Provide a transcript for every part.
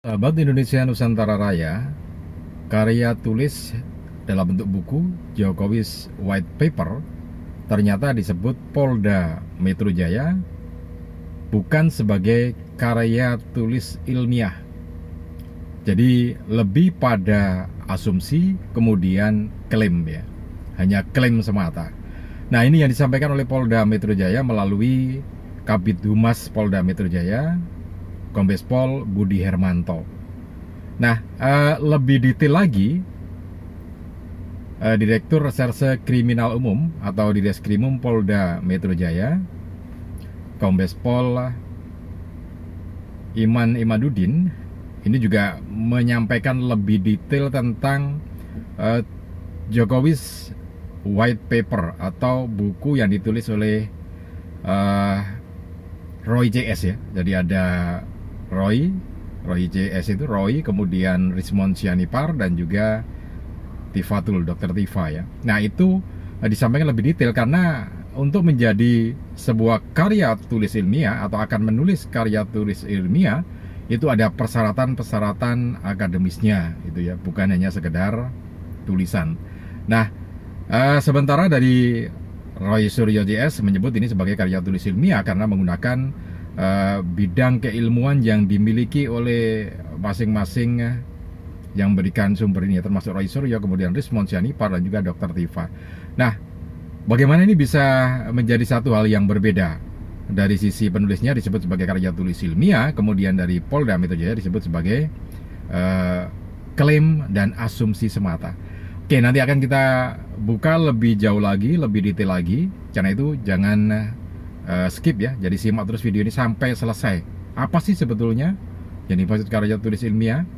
Sahabat Indonesia Nusantara Raya, karya tulis dalam bentuk buku Jokowi's White Paper ternyata disebut Polda Metro Jaya bukan sebagai karya tulis ilmiah. Jadi lebih pada asumsi kemudian klaim ya. Hanya klaim semata. Nah, ini yang disampaikan oleh Polda Metro Jaya melalui Kabid Humas Polda Metro Jaya, Kombes Pol Budi Hermanto. Nah, lebih detail lagi, Direktur Reserse Kriminal Umum atau Direskrimum Polda Metro Jaya, Kombes Pol Iman Imadudin, ini juga menyampaikan lebih detail tentang Jokowi's White Paper atau buku yang ditulis oleh Roy CS ya. Jadi ada Roy CS itu Roy, kemudian Rismond Sianipar dan juga Tifatul, Dr. Tifa ya. Nah, itu disampaikan lebih detail karena untuk menjadi sebuah karya tulis ilmiah atau akan menulis karya tulis ilmiah itu ada persyaratan-persyaratan akademisnya itu ya, bukan hanya sekedar tulisan. Nah, sementara dari Roy Suryo JS menyebut ini sebagai karya tulis ilmiah karena menggunakan bidang keilmuan yang dimiliki oleh masing-masing yang memberikan sumber ini, termasuk Roy Suryo, kemudian Rismond Sianipar dan juga Dr. Tifa. Nah, bagaimana ini bisa menjadi satu hal yang berbeda? Dari sisi penulisnya disebut sebagai karya tulis ilmiah, kemudian dari Polda Metro Jaya disebut sebagai klaim dan asumsi semata. Oke, nanti akan kita buka lebih jauh lagi, lebih detail lagi. Karena itu jangan skip ya. Jadi simak terus video ini sampai selesai. Apa sih sebetulnya yang dimaksud karya tulis ilmiah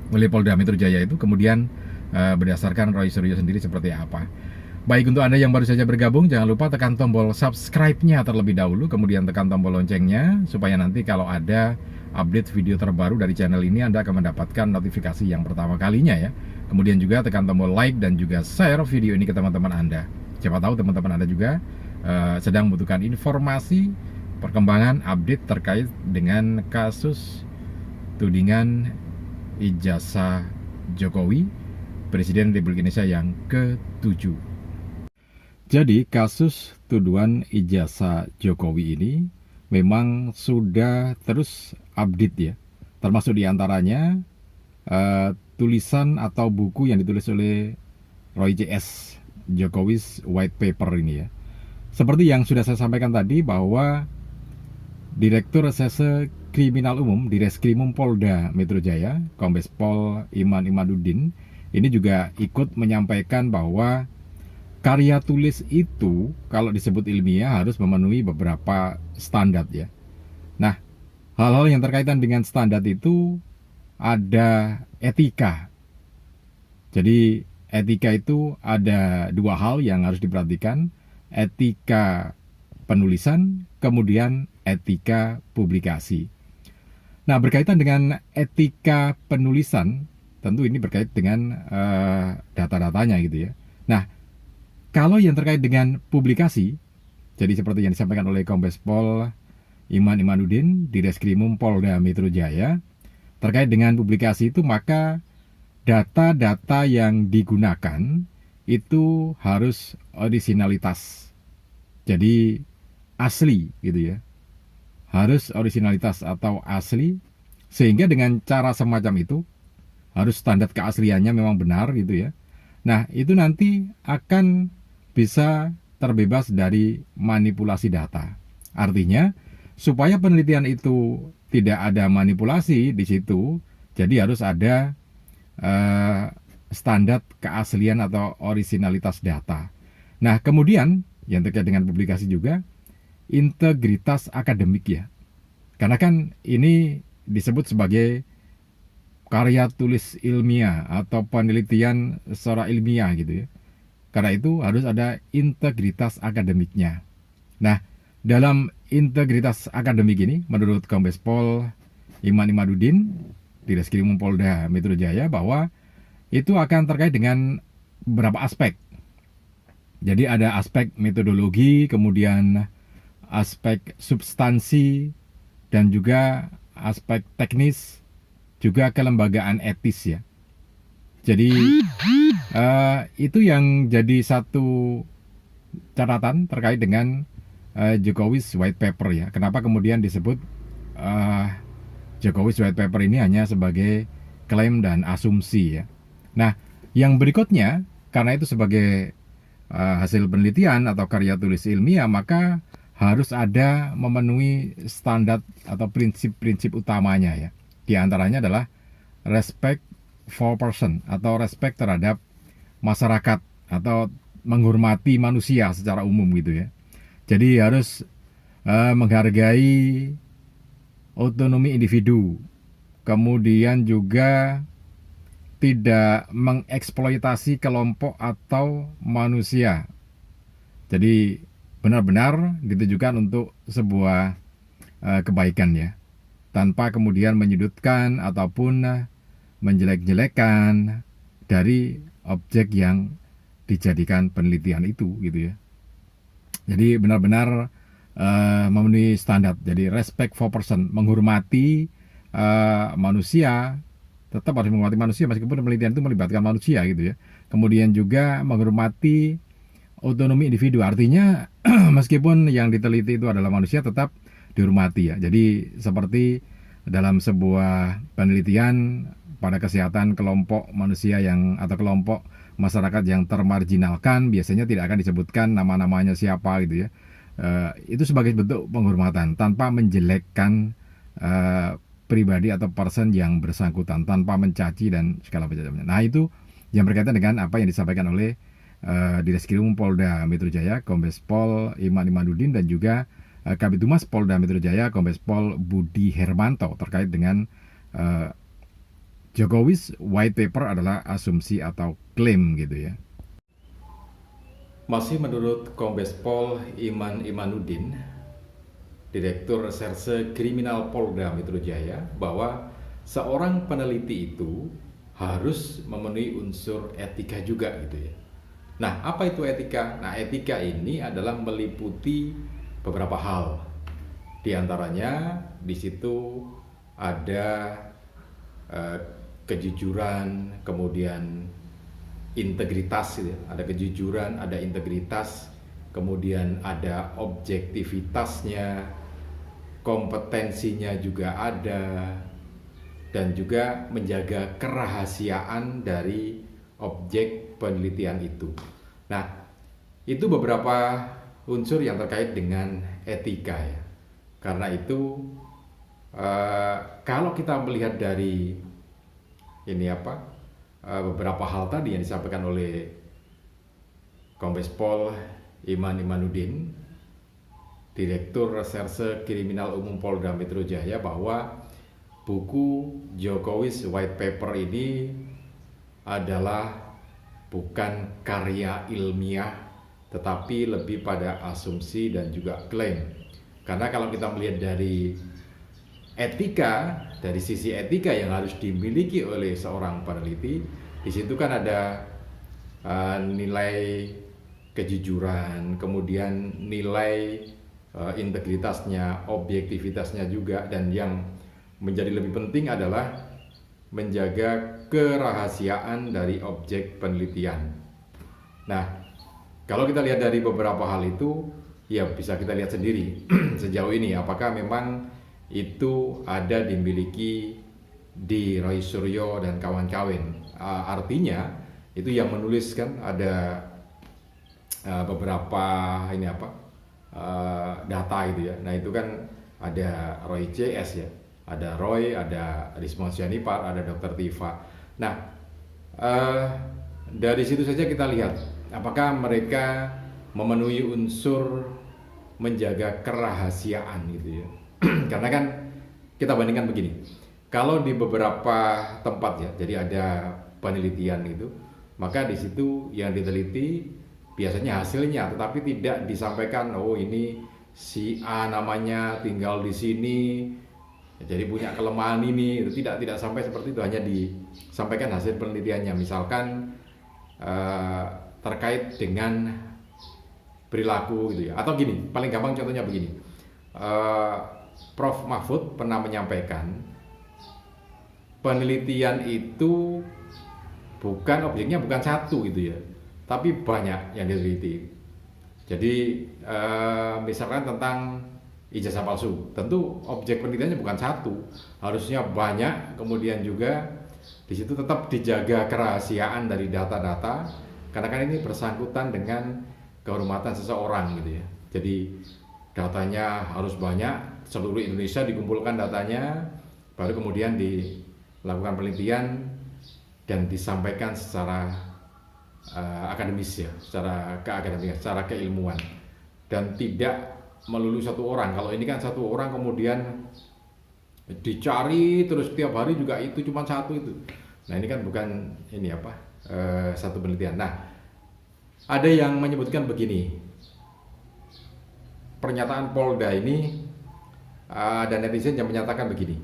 oleh Polda Metro Jaya itu, kemudian berdasarkan Roy Suryo sendiri seperti apa. Baik, untuk Anda yang baru saja bergabung, jangan lupa tekan tombol subscribe-nya terlebih dahulu, kemudian tekan tombol loncengnya, supaya nanti kalau ada update video terbaru dari channel ini, Anda akan mendapatkan notifikasi yang pertama kalinya ya. Kemudian juga tekan tombol like dan juga share video ini ke teman-teman Anda. Siapa tahu teman-teman Anda juga sedang membutuhkan informasi, perkembangan, update terkait dengan kasus tudingan ijazah Jokowi, Presiden Republik Indonesia yang ke-7. Jadi kasus tuduhan ijazah Jokowi ini memang sudah terus update ya. Termasuk diantaranya tulisan atau buku yang ditulis oleh Roy CS, Jokowi's White Paper ini ya. Seperti yang sudah saya sampaikan tadi bahwa Direktur Reserse Kriminal Umum Direskrimum Polda Metro Jaya, Kombes Pol Iman Imadudin, ini juga ikut menyampaikan bahwa karya tulis itu kalau disebut ilmiah harus memenuhi beberapa standar ya. Nah, hal-hal yang terkaitan dengan standar itu ada etika. Jadi etika itu ada dua hal yang harus diperhatikan, etika penulisan, kemudian etika publikasi. Nah, berkaitan dengan etika penulisan, tentu ini berkait dengan data-datanya gitu ya. Nah, kalau yang terkait dengan publikasi, jadi seperti yang disampaikan oleh Kombes Pol Iman Imadudin di Reskrimum Polda Metro Jaya, terkait dengan publikasi itu maka data-data yang digunakan itu harus orisinalitas. Jadi asli gitu ya. Harus orisinalitas atau asli, sehingga dengan cara semacam itu harus standar keasliannya memang benar gitu ya. Nah, itu nanti akan bisa terbebas dari manipulasi data. Artinya, supaya penelitian itu tidak ada manipulasi di situ, jadi harus ada standar keaslian atau orisinalitas data. Nah, kemudian yang terkait dengan publikasi juga integritas akademik ya. Karena kan ini disebut sebagai karya tulis ilmiah atau penelitian secara ilmiah gitu ya. Karena itu harus ada integritas akademiknya. Nah, dalam integritas akademik ini menurut Kombes Pol Iman Imadudin di Reskrimum Polda Metro Jaya bahwa itu akan terkait dengan beberapa aspek. Jadi ada aspek metodologi, kemudian aspek substansi, dan juga aspek teknis, juga kelembagaan etis ya. Jadi itu yang jadi satu catatan terkait dengan Jokowi's White Paper ya. Kenapa kemudian disebut Jokowi's White Paper ini hanya sebagai klaim dan asumsi ya. Nah, yang berikutnya karena itu sebagai hasil penelitian atau karya tulis ilmiah, maka harus ada memenuhi standar atau prinsip-prinsip utamanya ya. Di antaranya adalah respect for person atau respect terhadap masyarakat atau menghormati manusia secara umum gitu ya. Jadi harus menghargai otonomi individu, kemudian juga tidak mengeksploitasi kelompok atau manusia. Jadi benar-benar ditujukan untuk sebuah kebaikan ya, tanpa kemudian menyudutkan ataupun menjelek-jelekan dari objek yang dijadikan penelitian itu gitu ya. Jadi benar-benar memenuhi standar. Jadi respect for person, menghormati manusia, tetap harus menghormati manusia meskipun penelitian itu melibatkan manusia gitu ya. Kemudian juga menghormati otonomi individu, artinya meskipun yang diteliti itu adalah manusia tetap dihormati ya. Jadi seperti dalam sebuah penelitian pada kesehatan kelompok manusia yang atau kelompok masyarakat yang termarginalkan, biasanya tidak akan disebutkan nama-namanya siapa gitu ya. Itu sebagai bentuk penghormatan tanpa menjelekkan pribadi atau person yang bersangkutan, tanpa mencaci dan segala macamnya. Nah itu yang berkaitan dengan apa yang disampaikan oleh Direskrim Polda Metro Jaya Kombes Pol Iman Imanuddin dan juga Kabid Humas Polda Metro Jaya Kombes Pol Budi Hermanto terkait dengan Jokowi's White Paper adalah asumsi atau klaim gitu ya. Masih menurut Kombes Pol Iman Imanuddin, Direktur Reserse Kriminal Polda Metro Jaya, bahwa seorang peneliti itu harus memenuhi unsur etika juga gitu ya. Nah, apa itu etika? Nah, etika ini adalah meliputi beberapa hal. Di antaranya di situ ada kejujuran, kemudian integritas gitu ya. Ada kejujuran, ada integritas, kemudian ada objektivitasnya, kompetensinya juga ada, dan juga menjaga kerahasiaan dari objek penelitian itu. Nah, itu beberapa unsur yang terkait dengan etika ya. Karena itu kalau kita melihat dari beberapa hal tadi yang disampaikan oleh Kombes Pol Iman Imanuddin, Direktur Reserse Kriminal Umum Polda Metro Jaya, bahwa buku Jokowi's White Paper ini adalah bukan karya ilmiah, tetapi lebih pada asumsi dan juga klaim. Karena kalau kita melihat dari etika, dari sisi etika yang harus dimiliki oleh seorang peneliti, di situ kan ada nilai kejujuran, kemudian nilai integritasnya, objektivitasnya juga, dan yang menjadi lebih penting adalah menjaga kerahasiaan dari objek penelitian. Nah, kalau kita lihat dari beberapa hal itu, ya bisa kita lihat sendiri sejauh ini apakah memang itu ada dimiliki di Roy Suryo dan kawan-kawan. Artinya itu yang menulis kan ada beberapa data gitu ya. Nah itu kan ada Roy CS ya, ada Roy, ada Risma Sianipar, ada Dr. Tifa. Nah dari situ saja kita lihat apakah mereka memenuhi unsur menjaga kerahasiaan gitu ya. Karena kan kita bandingkan begini, kalau di beberapa tempat ya, jadi ada penelitian itu, maka di situ yang diteliti biasanya hasilnya, tetapi tidak disampaikan, oh ini si A namanya tinggal di sini, jadi punya kelemahan ini. Itu tidak sampai seperti itu, hanya disampaikan hasil penelitiannya. Misalkan terkait dengan perilaku gitu ya, atau gini, paling gampang contohnya begini, Prof. Mahfud pernah menyampaikan penelitian itu bukan objeknya bukan satu gitu ya, tapi banyak yang diteliti. Jadi misalkan tentang ijazah palsu, tentu objek penelitiannya bukan satu, harusnya banyak. Kemudian juga di situ tetap dijaga kerahasiaan dari data-data, karena kan ini bersangkutan dengan kehormatan seseorang gitu ya. Jadi datanya harus banyak, seluruh Indonesia dikumpulkan datanya, baru kemudian dilakukan penelitian dan disampaikan secara akademis ya, secara keakademikan, secara keilmuan, dan tidak melulu satu orang. Kalau ini kan satu orang kemudian dicari terus tiap hari juga itu cuma satu itu. Nah ini kan bukan ini apa satu penelitian. Nah ada yang menyebutkan begini, pernyataan Polda ini dan netizen yang menyatakan begini,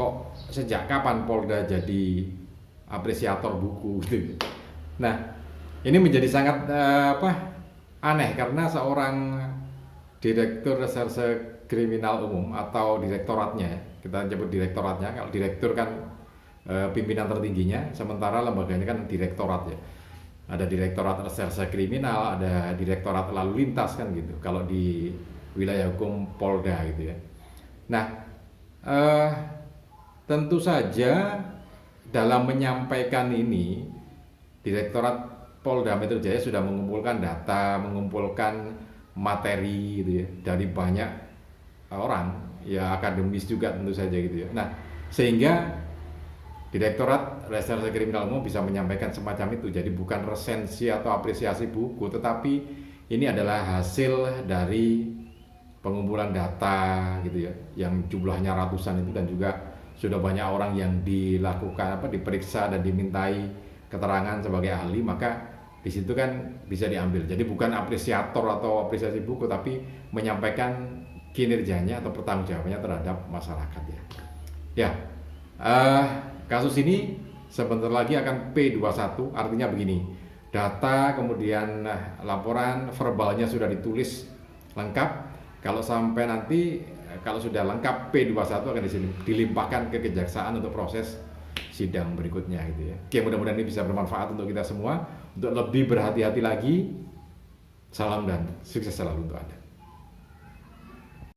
kok sejak kapan Polda jadi apresiator buku gitu. Nah ini menjadi sangat aneh, karena seorang Direktur Reserse Kriminal Umum atau direktoratnya, kita nyebut direktoratnya, kalau direktur kan pimpinan tertingginya, sementara lembaganya kan direktorat ya. Ada Direktorat Reserse Kriminal, ada Direktorat Lalu Lintas kan gitu, kalau di wilayah hukum Polda gitu ya. Nah tentu saja dalam menyampaikan ini, Direktorat Polda Metro Jaya sudah mengumpulkan data, mengumpulkan materi gitu ya, dari banyak orang ya, akademis juga tentu saja gitu ya. Nah sehingga Direktorat Reserse Kriminal Umum bisa menyampaikan semacam itu. Jadi bukan resensi atau apresiasi buku, tetapi ini adalah hasil dari pengumpulan data gitu ya, yang jumlahnya ratusan itu, dan juga sudah banyak orang yang diperiksa dan dimintai keterangan sebagai ahli, maka di situ kan bisa diambil. Jadi bukan apresiator atau apresiasi buku, tapi menyampaikan kinerjanya atau pertanggungjawabannya terhadap masyarakat ya. Ya, kasus ini sebentar lagi akan P21, artinya begini, data kemudian laporan verbalnya sudah ditulis lengkap. Kalau sampai nanti kalau sudah lengkap P21 akan dilimpahkan ke kejaksaan untuk proses sidang berikutnya gitu ya. Oke, mudah-mudahan ini bisa bermanfaat untuk kita semua, untuk lebih berhati-hati lagi. Salam dan sukses selalu untuk Anda.